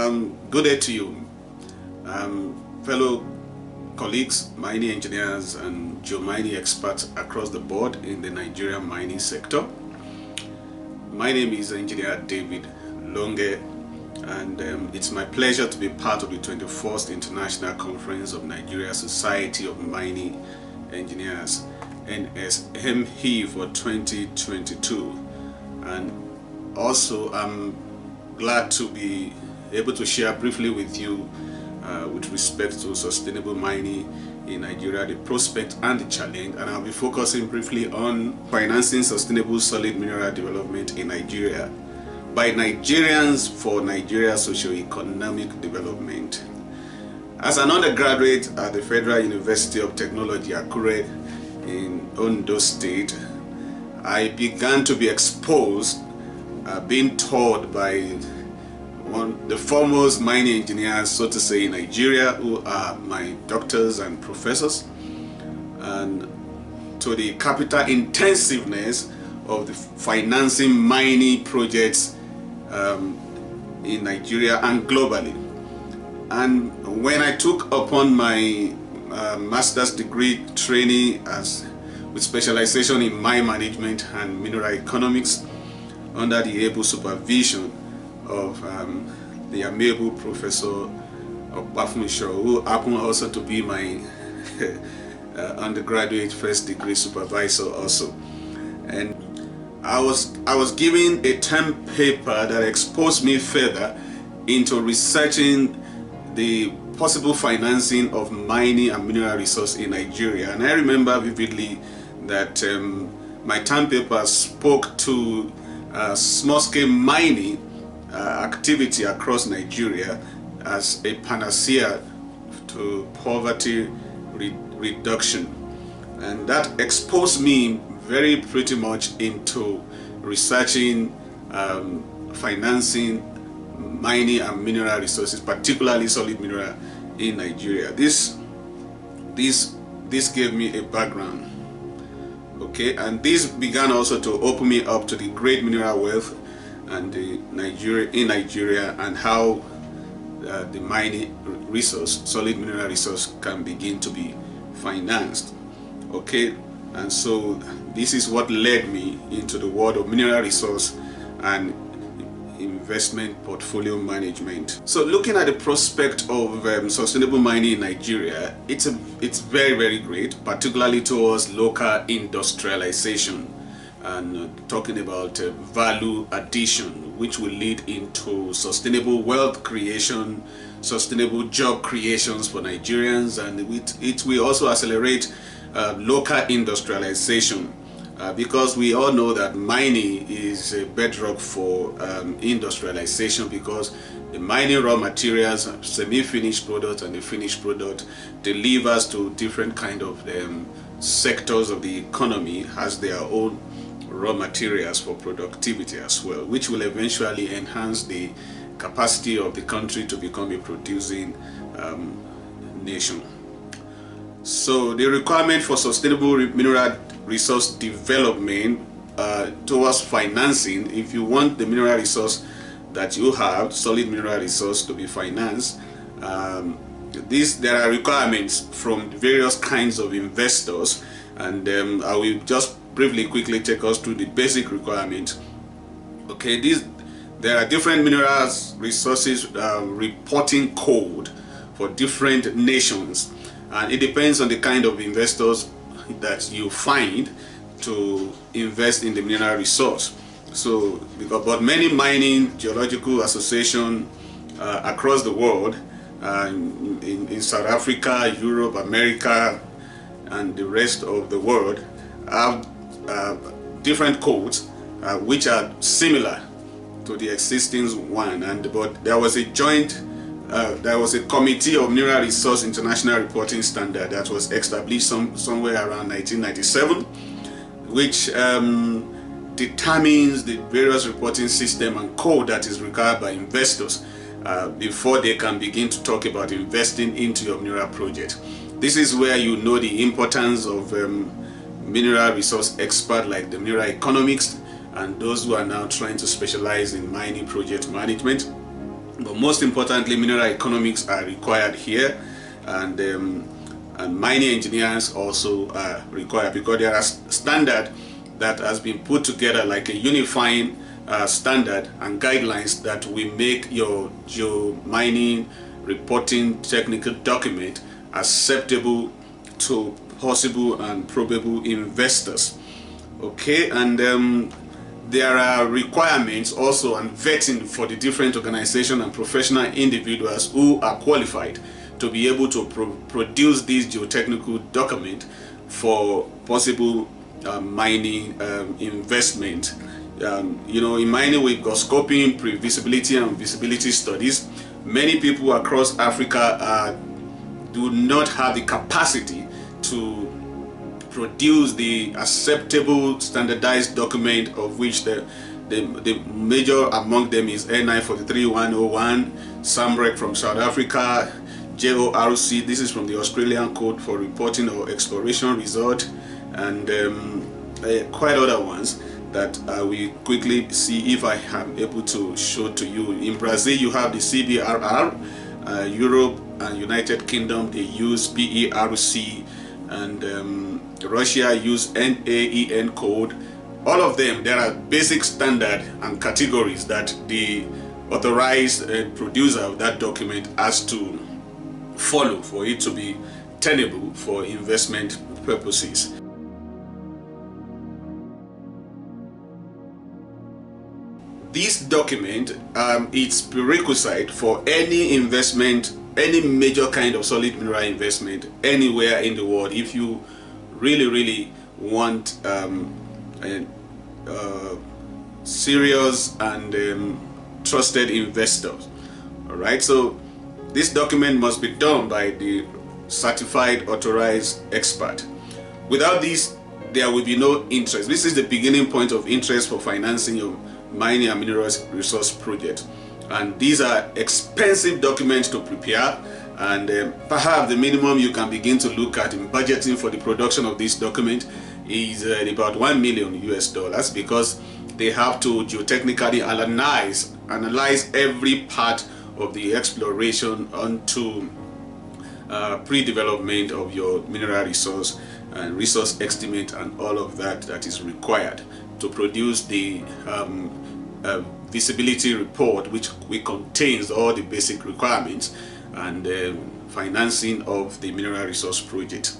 Good day to you, fellow colleagues, mining engineers and geomining experts across the board in the Nigerian mining sector. My name is Engineer David Longe, and it's my pleasure to be part of the 21st International Conference of Nigeria Society of Mining Engineers, NSME, for 2022. And also I'm glad to be able to share briefly with you with respect to sustainable mining in Nigeria, the prospect and the challenge, and I'll be focusing briefly on financing sustainable solid mineral development in Nigeria by Nigerians for Nigeria's socio-economic development. As an undergraduate at the Federal University of Technology, Akure in Ondo State, I began to be exposed, being taught by the foremost mining engineers, so to say, in Nigeria, who are my doctors and professors, and to the capital intensiveness of the financing mining projects in Nigeria and globally. And when I took upon my master's degree training with specialization in mine management and mineral economics under the able supervision of the amiable Professor Bafumisho, who happened also to be my undergraduate first degree supervisor also. And I was given a term paper that exposed me further into researching the possible financing of mining and mineral resource in Nigeria. And I remember vividly that my term paper spoke to small-scale mining activity across Nigeria as a panacea to poverty reduction, and that exposed me pretty much into researching financing mining and mineral resources, particularly solid mineral in Nigeria. This gave me a background, okay, and this began also to open me up to the great mineral wealth and in Nigeria, and how the mining resource, solid mineral resource, can begin to be financed. Okay, and so this is what led me into the world of mineral resource and investment portfolio management. So looking at the prospect of sustainable mining in Nigeria, it's very great, particularly towards local industrialization, and talking about value addition, which will lead into sustainable wealth creation, sustainable job creations for Nigerians, and it will also accelerate local industrialization, because we all know that mining is a bedrock for industrialization, because the mining raw materials, semi-finished product and the finished product, delivers to different kind of sectors of the economy, has their own raw materials for productivity as well, which will eventually enhance the capacity of the country to become a producing nation. So the requirement for sustainable mineral resource development towards financing, if you want the mineral resource that you have, solid mineral resource, to be financed, there are requirements from various kinds of investors, and I will just briefly quickly take us through the basic requirements. Okay, there are different minerals resources reporting code for different nations, and it depends on the kind of investors that you find to invest in the mineral resource. So, but many mining geological associations across the world, in South Africa, Europe, America, and the rest of the world, have different codes which are similar to the existing one, but there was a committee of mineral resource international reporting standard that was established somewhere around 1997, which determines the various reporting system and code that is required by investors before they can begin to talk about investing into your mineral project. This is where you know the importance of mineral resource experts like the mineral economics and those who are now trying to specialize in mining project management. But most importantly, mineral economics are required here, and mining engineers also are required, because there are standard that has been put together like a unifying standard and guidelines that will make your mining reporting technical document acceptable to possible and probable investors. Okay, and there are requirements also and vetting for the different organizations and professional individuals who are qualified to be able to produce this geotechnical document for possible mining investment. You know, in mining we've got scoping, pre-visibility and visibility studies. Many people across Africa do not have the capacity to produce the acceptable standardized document, of which the major among them is N943-101, SAMREC from South Africa, JORC, this is from the Australian Code for Reporting or Exploration Result, and quite other ones that I will quickly see if I am able to show to you. In Brazil you have the CBRR, Europe and United Kingdom they use PERC, and Russia use NAEN code. All of them, there are basic standard and categories that the authorized producer of that document has to follow for it to be tenable for investment purposes. This document, it's prerequisite for any investment, any major kind of solid mineral investment anywhere in the world. If you really want serious and trusted investors, all right, so this document must be done by the certified authorized expert. Without this, there will be no interest. This is the beginning point of interest for financing your mining and minerals resource project, and these are expensive documents to prepare, and perhaps the minimum you can begin to look at in budgeting for the production of this document is about $1 million US, because they have to geotechnically analyze every part of the exploration onto pre-development of your mineral resource and resource estimate and all of that is required to produce the visibility report, which contains all the basic requirements and financing of the mineral resource project.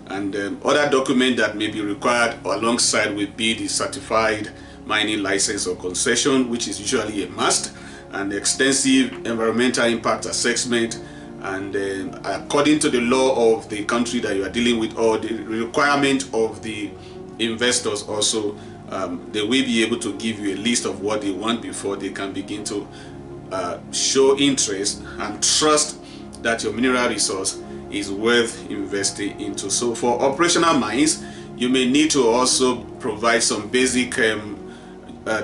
And other document that may be required alongside will be the certified mining license or concession, which is usually a must, and extensive environmental impact assessment, and according to the law of the country that you are dealing with or the requirement of the investors also, they will be able to give you a list of what they want before they can begin to show interest and trust that your mineral resource is worth investing into. So for operational mines, you may need to also provide some basic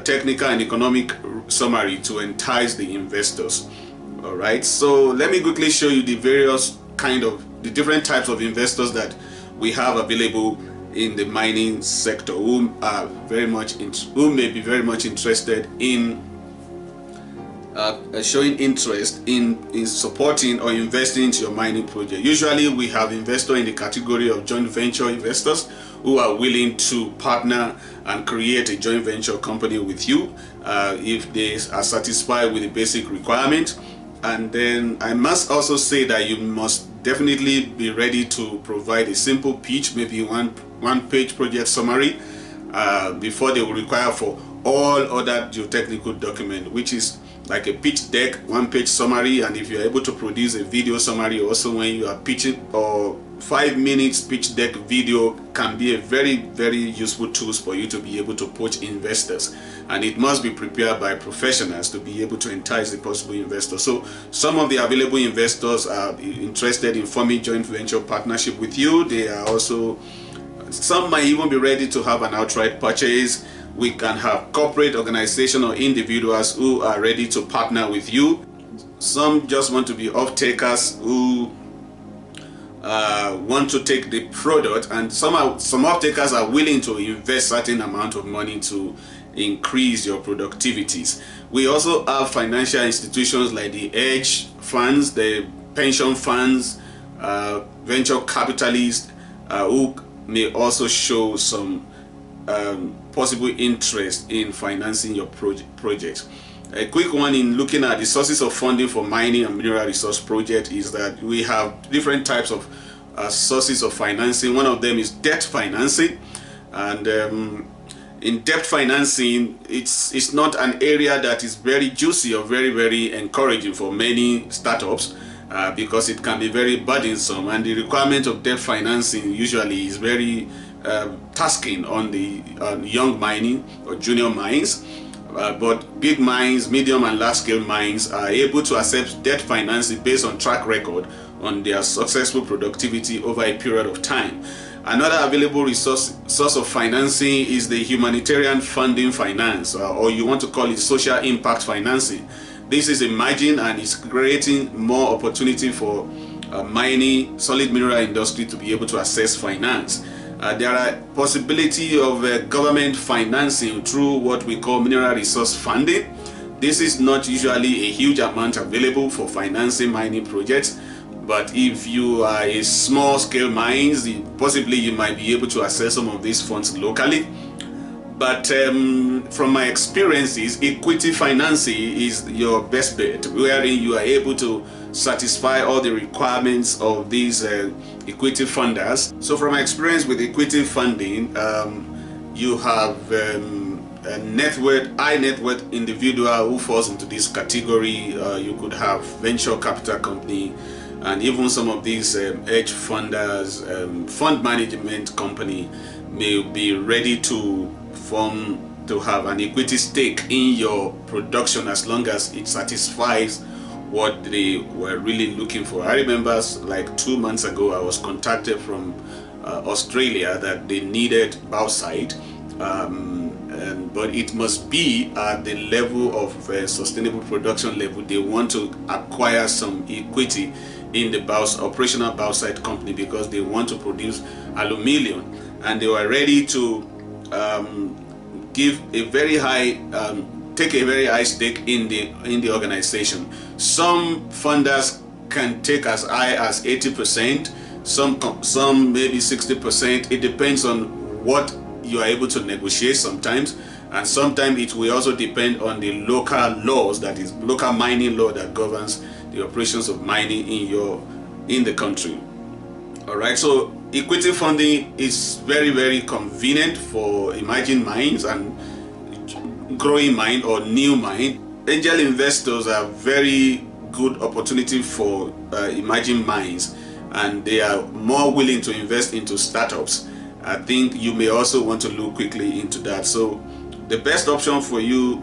technical and economic summary to entice the investors. All right, so let me quickly show you the different types of investors that we have available in the mining sector who may be very much interested in showing interest in supporting or investing into your mining project. Usually we have investors in the category of joint venture investors who are willing to partner and create a joint venture company with you if they are satisfied with the basic requirement. And then I must also say that you must definitely be ready to provide a simple pitch, maybe one page project summary before they will require for all other geotechnical document, which is like a pitch deck, one page summary. And if you're able to produce a video summary also when you are pitching, or 5 minutes pitch deck video can be a very useful tools for you to be able to poach investors, and it must be prepared by professionals to be able to entice the possible investor. So some of the available investors are interested in forming joint venture partnership with you. They are also, some might even be ready to have an outright purchase. We can have corporate organization or individuals who are ready to partner with you. Some just want to be off-takers who want to take the product, and some off-takers are willing to invest certain amount of money to increase your productivities. We also have financial institutions like the hedge funds, the pension funds, venture capitalists who may also show some possible interest in financing your project. A quick one in looking at the sources of funding for mining and mineral resource project is that we have different types of sources of financing. One of them is debt financing, and in debt financing, it's not an area that is very juicy or very encouraging for many startups, because it can be very burdensome, and the requirement of debt financing usually is very tasking on the young mining or junior mines. But big mines, medium and large scale mines are able to accept debt financing based on track record on their successful productivity over a period of time. Another available source of financing is the humanitarian funding finance, or you want to call it social impact financing. This is emerging and is creating more opportunity for mining, solid mineral industry to be able to access finance. There are possibility of government financing through what we call mineral resource funding. This is not usually a huge amount available for financing mining projects, but if you are a small scale mines, possibly you might be able to access some of these funds locally. But from my experiences, equity financing is your best bet, wherein you are able to satisfy all the requirements of these equity funders. So from my experience with equity funding, you have a high net worth individual who falls into this category. You could have venture capital company, and even some of these hedge funders, fund management company may be ready to have an equity stake in your production as long as it satisfies what they were really looking for. I remember like 2 months ago I was contacted from Australia that they needed bauxite, but it must be at the level of sustainable production level. They want to acquire some equity in the operational bauxite company because they want to produce aluminium, and they were ready to give a very high take a very high stake in the organization. Some funders can take as high as 80%, some maybe 60%. It depends on what you are able to negotiate sometimes, and sometimes it will also depend on the local laws, that is local mining law that governs the operations of mining in the country. All right, so equity funding is very convenient for emerging mines and growing mine or new mine. Angel investors are very good opportunity for emerging mines, and they are more willing to invest into startups. I think you may also want to look quickly into that. So the best option for you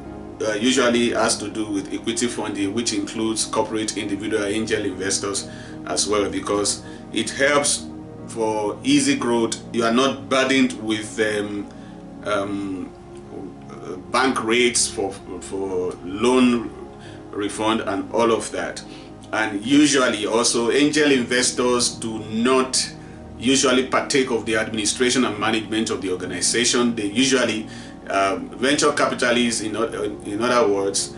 usually has to do with equity funding, which includes corporate, individual, angel investors as well, because it helps for easy growth. You are not burdened with bank rates for loan refund and all of that. And usually also angel investors do not usually partake of the administration and management of the organization. They usually venture capitalists, in other words,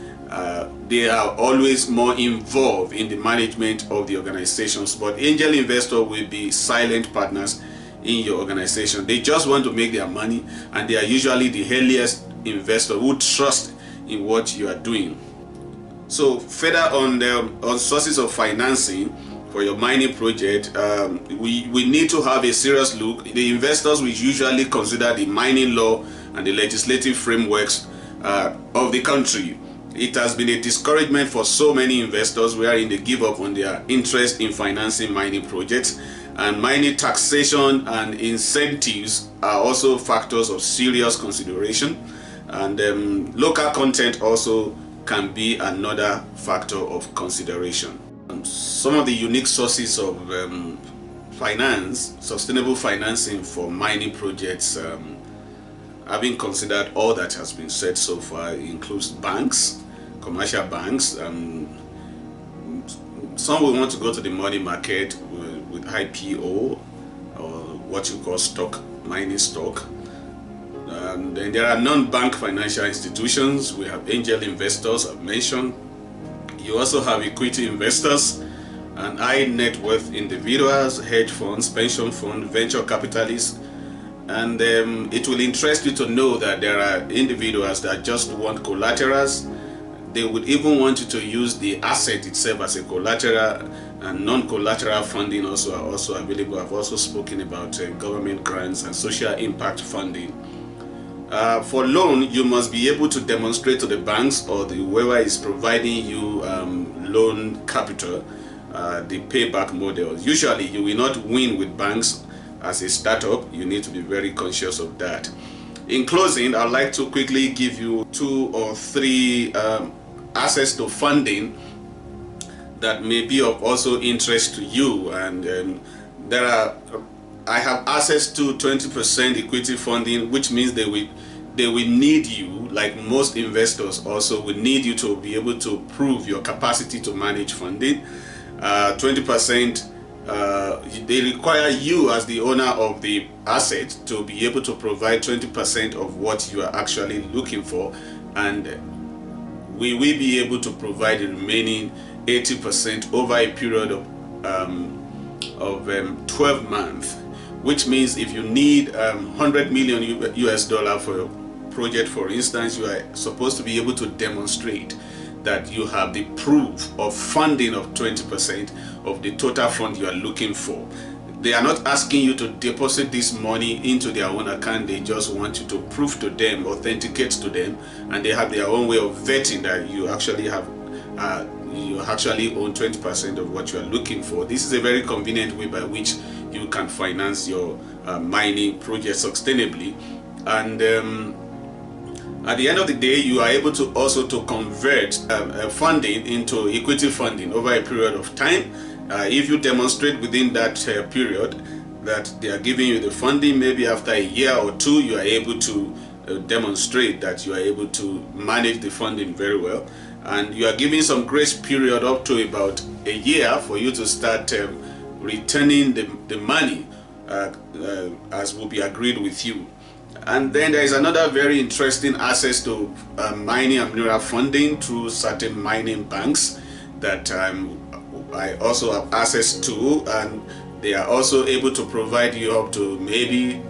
they are always more involved in the management of the organizations, but angel investor will be silent partners in your organization. They just want to make their money, and they are usually the earliest investor who trust in what you are doing. So further on sources of financing for your mining project, we need to have a serious look. The investors will usually consider the mining law and the legislative frameworks of the country. It has been a discouragement for so many investors wherein they give up on their interest in financing mining projects. And mining taxation and incentives are also factors of serious consideration. And local content also can be another factor of consideration. Some of the unique sources of finance, sustainable financing for mining projects, having considered all that has been said so far, includes banks, commercial banks. Some will want to go to the money market with IPO, or what you call mining stock. And then there are non-bank financial institutions. We have angel investors, I've mentioned. You also have equity investors and high net worth individuals, hedge funds, pension funds, venture capitalists. And it will interest you to know that there are individuals that just want collaterals. They would even want you to use the asset itself as a collateral, and non-collateral funding also are also available. I've also spoken about government grants and social impact funding. For loan, you must be able to demonstrate to the banks or whoever is providing you loan capital the payback model. Usually you will not win with banks as a startup. You need to be very conscious of that. In closing, I'd like to quickly give you 2 or 3 access to funding that may be of also interest to you. And I have access to 20% equity funding, which means they will need you, like most investors also will need you to be able to prove your capacity to manage funding. 20%, they require you as the owner of the asset to be able to provide 20% of what you are actually looking for, and we will be able to provide the remaining 80% over a period of 12 months, which means if you need 100 million US dollar for your project, for instance, you are supposed to be able to demonstrate that you have the proof of funding of 20% of the total fund you are looking for. They are not asking you to deposit this money into their own account. They just want you to prove to them, authenticate to them, and they have their own way of vetting that you actually have you actually own 20% of what you are looking for. This is a very convenient way by which you can finance your mining project sustainably. And at the end of the day, you are able to also to convert funding into equity funding over a period of time. If you demonstrate within that period that they are giving you the funding, maybe after a year or 2, you are able to demonstrate that you are able to manage the funding very well, and you are giving some grace period up to about a year for you to start returning the money as will be agreed with you. And then there is another very interesting access to mining and mineral funding through certain mining banks that I also have access to, and they are also able to provide you up to maybe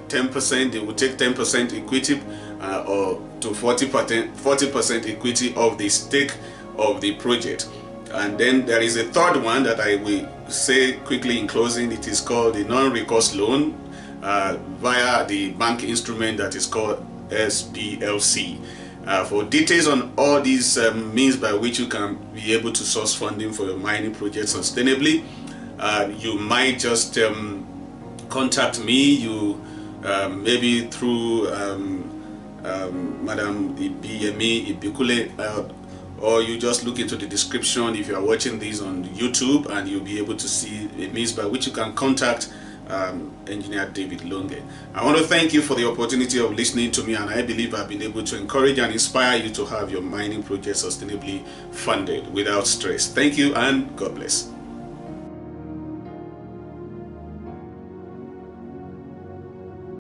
10%. They will take 10% equity or to 40% equity of the stake of the project. And then there is a third one that I will say quickly in closing. It is called the non-recourse loan via the bank instrument that is called SBLC. For details on all these means by which you can be able to source funding for your mining project sustainably, you might just contact me. You maybe through Madam Ibiyemi Ibikule, or you just look into the description if you are watching this on YouTube, and you'll be able to see a means by which you can contact Engineer David Longe. I want to thank you for the opportunity of listening to me, and I believe I've been able to encourage and inspire you to have your mining project sustainably funded without stress. Thank you, and God bless.